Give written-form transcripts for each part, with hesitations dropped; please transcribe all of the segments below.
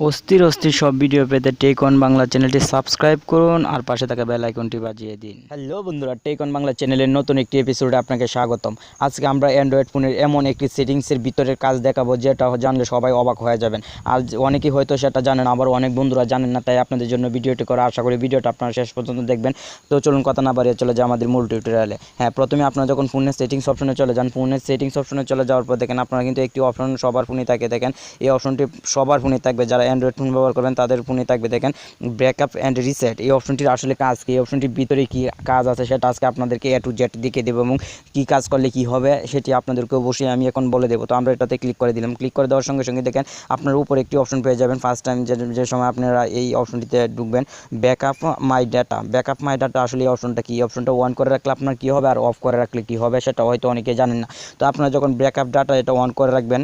অস্থির অস্থির সব ভিডিও পেতে টেক অন বাংলা চ্যানেলটি সাবস্ক্রাইব করুন আর পাশে থাকা বেল আইকনটি বাজিয়ে দিন। হ্যালো বন্ধুরা, টেক অন বাংলা চ্যানেলের নতুন একটি এপিসোডে আপনাকে স্বাগতম। আজকে আমরা অ্যান্ড্রয়েড ফোনের এমন একটি সেটিংসের ভিতরের কাজ দেখাবো যেটা জানলে সবাই অবাক হয়ে যাবেন। আর অনেকেই হয়তো সেটা জানেন, আবার অনেক বন্ধুরা জানেন না, তাই আপনাদের জন্য ভিডিওটি করা। আশা করি ভিডিওটা আপনারা শেষ পর্যন্ত দেখবেন। তো চলুন কথা না বাড়িয়ে চলে যায় আমাদের মূল টিউটোরিয়ালে। হ্যাঁ, প্রথমে আপনারা যখন ফোনের সেটিংস অপশনে চলে যান, ফোনের সেটিংস অপশনে চলে যাওয়ার পর দেখেন আপনারা কিন্তু একটি অপশন সবার ফোনে থাকে। দেখেন এই অপশনটি সবার ফোনে থাকবে, যারা অ্যান্ড্রয়েড ফোন ব্যবহার করবেন তাদের ফোনে থাকবে। দেখেন ব্যাকআপ অ্যান্ড রিসেট, এই অপশনটির আসলে কাজ কি, এই অপশনটির ভিতরে কী কাজ আছে সেটা আজকে আপনাদেরকে এ টু জেড দেখিয়ে দেবো এবং কী কাজ করলে কী হবে সেটি আপনাদেরকে অবশ্যই আমি এখন বলে দেবো। তো আমরা এটাতে ক্লিক করে দিলাম। ক্লিক করে দেওয়ার সঙ্গে সঙ্গে দেখেন আপনার উপরে একটি অপশন পেয়ে যাবেন। ফার্স্ট টাইম যে সময় আপনারা এই অপশনটিতে ঢুকবেন, ব্যাকআপ মাই ডাটা। ব্যাকআপ মাই ডাটা আসলে এই অপশনটা কি, এই অপশনটা অন করে রাখলে আপনার কী হবে আর অফ করে রাখলে কী হবে সেটা হয়তো অনেকে জানেন না। তো আপনারা যখন ব্যাকআপ ডাটা এটা অন করে রাখবেন,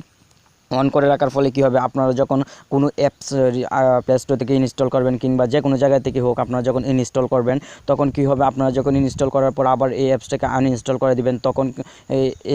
অন করে রাখার ফলে কী হবে, আপনারা যখন কোনো অ্যাপস প্লে স্টোর থেকে ইনস্টল করবেন কিংবা যে কোনো জায়গা থেকে হোক আপনারা যখন ইনস্টল করবেন, তখন কী হবে, আপনারা যখন ইনস্টল করার পর আবার এই অ্যাপসটাকে আনইনস্টল করে দিবেন, তখন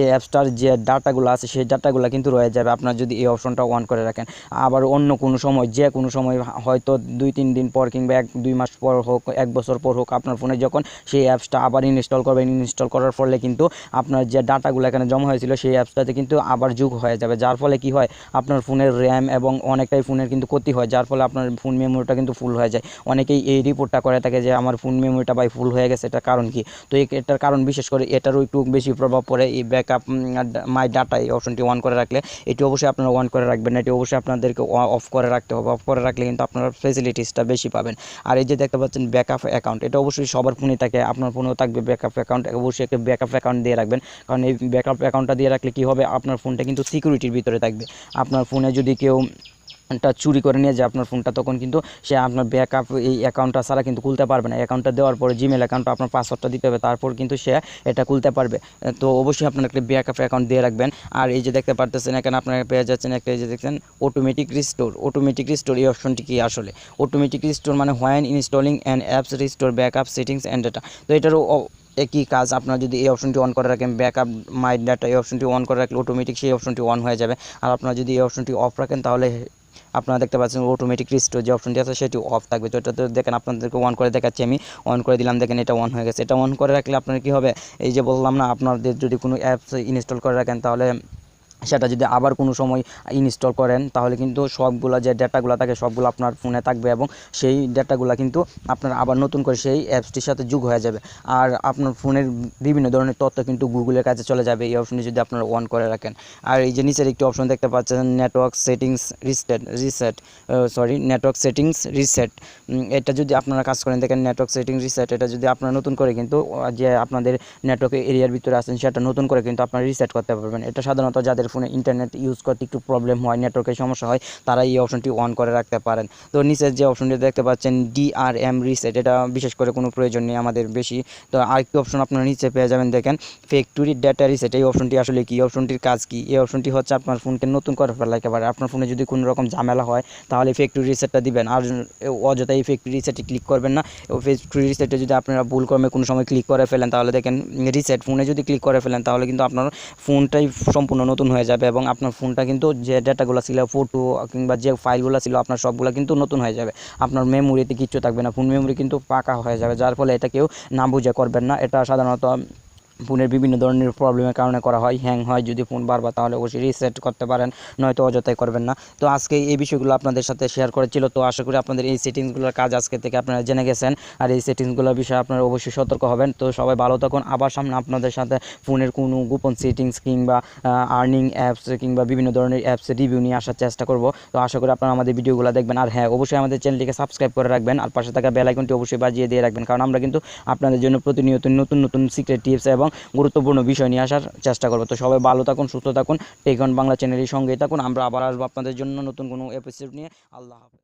এই অ্যাপসটার যে ডাটাগুলো আছে সেই ডাটাগুলো কিন্তু রয়ে যাবে আপনারা যদি এই অপশনটা অন করে রাখেন। আবার অন্য কোনো সময়, যে কোনো সময়, হয়তো 2-3 দিন পর কিংবা 1-2 মাস পর হোক, 1 বছর পর হোক, আপনার ফোনে যখন সেই অ্যাপসটা আবার ইনস্টল করবেন, ইনস্টল করার ফলে কিন্তু আপনার যে ডাটাগুলো এখানে জমা হয়েছিল সেই অ্যাপসটাতে কিন্তু আবার যোগ হয়ে যাবে। যার ফলে কী হয়, আপনার ফোনের র্যাম এবং অনেকটাই ফোনের কিন্তু ক্ষতি হয়, যার ফলে আপনার ফোন মেমোরিটা কিন্তু ফুল হয়ে যায়। অনেকেই এই রিপোর্টটা করে থাকে যে আমার ফোন মেমোরিটা ভাই ফুল হয়ে গেছে, এটার কারণ কি? তো এটার কারণ বিশেষ করে এটারও একটু বেশি প্রভাব পড়ে এই ব্যাকআপ মাই ডাটা এই অপশনটি অন করে রাখলে। এটি অবশ্যই আপনারা অন করে রাখবেন, এটি অবশ্যই আপনাদেরকে অফ করে রাখতে হবে। অফ করে রাখলে কিন্তু আপনারা ফেসিলিটিসটা বেশি পাবেন। আর এই যে দেখতে পাচ্ছেন ব্যাকআপ অ্যাকাউন্ট, এটা অবশ্যই সবার ফোনে থাকে, আপনার ফোনেও থাকবে ব্যাকআপ অ্যাকাউন্ট। অবশ্যই একটা ব্যাকআপ অ্যাকাউন্ট দিয়ে রাখবেন, কারণ এই ব্যাকআপ অ্যাকাউন্টটা দিয়ে রাখলে কী হবে, আপনার ফোনটা কিন্তু সিকিউরিটির ভিতরে থাকবে। আপনার ফোনে যদি কেউ চুরি করে নিয়ে যায় আপনার ফোনটা, তখন কিন্তু সে আপনার ব্যাকআপ এই অ্যাকাউন্টটা ছাড়া কিন্তু খুলতে পারবে না। অ্যাকাউন্টটা দেওয়ার পরে জিমেল অ্যাকাউন্টটা আপনার পাসওয়ার্ডটা দিতে হবে, তারপর কিন্তু সে এটা খুলতে পারবে। তো অবশ্যই আপনার একটা ব্যাকআপ অ্যাকাউন্ট দিয়ে রাখবেন। আর এই যে দেখতে পারতেছেন এখানে আপনারা পেয়ে যাচ্ছেন একটা, এই যে দেখছেন অটোমেটিক রিস্টোর। অটোমেটিক রিস্টোর এই অপশনটি কি আসলে? অটোমেটিক রিস্টোর মানে when installing and apps restore backup settings and data. তো এটারও একই কাজ, আপনারা যদি এই অপশনটি অন করে রাখেন, ব্যাকআপ মাই ডাটা এই অপশনটি অন করে রাখলে অটোমেটিক সেই অপশনটি অন হয়ে যাবে। আর আপনারা যদি এই অপশনটি অফ রাখেন তাহলে আপনারা দেখতে পাচ্ছেন অটোমেটিক রিস্টোর যে অপশনটি আছে সেটি অফ থাকবে। তো এটাতে দেখেন আপনাদেরকে অন করে দেখাচ্ছি আমি। অন করে দিলাম, দেখেন এটা অন হয়ে গেছে। এটা অন করে রাখলে আপনার কী হবে, এই যে বললাম না, আপনাদের যদি কোনো অ্যাপস ইনস্টল করে রাখেন তাহলে সেটা যদি আবার কোনো সময় ইনস্টল করেন তাহলে কিন্তু সবগুলো যে ডেটাগুলো থাকে সবগুলো আপনার ফোনে থাকবে এবং সেই ডেটাগুলো কিন্তু আপনার আবার নতুন করে সেই অ্যাপসটির সাথে যোগ হয়ে যাবে। আর আপনার ফোনের বিভিন্ন ধরনের তথ্য কিন্তু গুগলের কাছে চলে যাবে এই অপশনটি যদি আপনারা অন করে রাখেন। আর এই যে নিচের একটি অপশন দেখতে পাচ্ছেন network settings network settings reset. এটা যদি আপনারা কাজ করেন, দেখেন নেটওয়ার্ক সেটিংস রিসেট, এটা যদি আপনারা নতুন করে কিন্তু যে আপনাদের নেটওয়ার্ক এরিয়ার ভিতরে আছেন সেটা নতুন করে কিন্তু আপনারা রিসেট করতে পারবেন। এটা সাধারণত যাদের ফোনে ইন্টারনেট ইউজ করতে একটু প্রবলেম হয়, নেটওয়ার্কের সমস্যা হয়, তারা এই অপশনটি অন করে রাখতে পারেন। তো নিচের যে অপশনটি দেখতে পাচ্ছেন ডিআরএম রিসেট, এটা বিশেষ করে কোনো প্রয়োজন নেই আমাদের বেশি। তো আরেকটি অপশন আপনারা নিচে পেয়ে যাবেন, দেখেন ফ্যাক্টরি ডেটা রিসেট। এই অপশনটি আসলে কি, এই অপশনটির কাজ কি? এই অপশনটি হচ্ছে আপনার ফোনকে নতুন করে ফেলা একেবারে। আপনার ফোনে যদি কোনো রকম ঝামেলা হয় তাহলে ফ্যাক্টরি রিসেটটা দিবেন, আর অযথা এই ফ্যাক্টরি রিসেটে ক্লিক করবেন না। ফ্যাক্টরি রিসেটে যদি আপনারা ভুল কর্মে কোনো সময় ক্লিক করে ফেলেন তাহলে দেখেন রিসেট ফোনে যদি ক্লিক করে ফেলেন তাহলে কিন্তু আপনার ফোনটাই সম্পূর্ণ নতুন হয়ে যাবে এবং আপনার ফোনটা কিন্তু যে ডেটাগুলো ছিল, ফটো কিংবা যে ফাইলগুলো ছিল আপনার সবগুলো কিন্তু নতুন হয়ে যাবে। আপনার মেমোরিতে কিচ্ছু থাকবে না, ফোন মেমোরি কিন্তু পাকা হয়ে যাবে। যার ফলে এটা কেউ না বুঝে করবেন না। এটা সাধারণত ফোনের বিভিন্ন ধরনের প্রবলেমের কারণে করা হয়, হ্যাং হয় যদি ফোন বারবার, তাহলে অবশ্যই রিসেট করতে পারেন, নয়তো অযথাই করবেন না। তো আজকে এই বিষয়গুলো আপনাদের সাথে শেয়ার করেছিল। তো আশা করি আপনাদের এই সেটিংসগুলোর কাজ আজকে থেকে আপনারা জেনে গেছেন, আর এই সেটিংসগুলোর বিষয়ে আপনারা অবশ্যই সতর্ক হবেন। তো সবাই ভালো থাকুন, আবার সামনে আপনাদের সাথে ফোনের কোনো গোপন সেটিংস কিংবা আর্নিং অ্যাপস কিংবা বিভিন্ন ধরনের অ্যাপস রিভিউ নিয়ে আসার চেষ্টা করব। তো আশা করি আপনারা আমাদের ভিডিওগুলো দেখবেন, আর হ্যাঁ অবশ্যই আমাদের চ্যানেলটিকে সাবস্ক্রাইব করে রাখবেন আর পাশে থাকা বেল আইকনটি অবশ্যই বাজিয়ে দিয়ে রাখবেন, কারণ আমরা কিন্তু আপনাদের জন্য প্রতিনিয়ত নতুন নতুন সিক্রেট টিপস এবং গুরুত্বপূর্ণ বিষয় নিয়ে আসার চেষ্টা করব। তো সবাই ভালো থাকুন, সুস্থ থাকুন, টেক অন বাংলা চ্যানেলের সঙ্গেই থাকুন। আমরা আবার আসবো আপনাদের জন্য নতুন কোনো এপিসোড নিয়ে। আল্লাহ হাফেজ।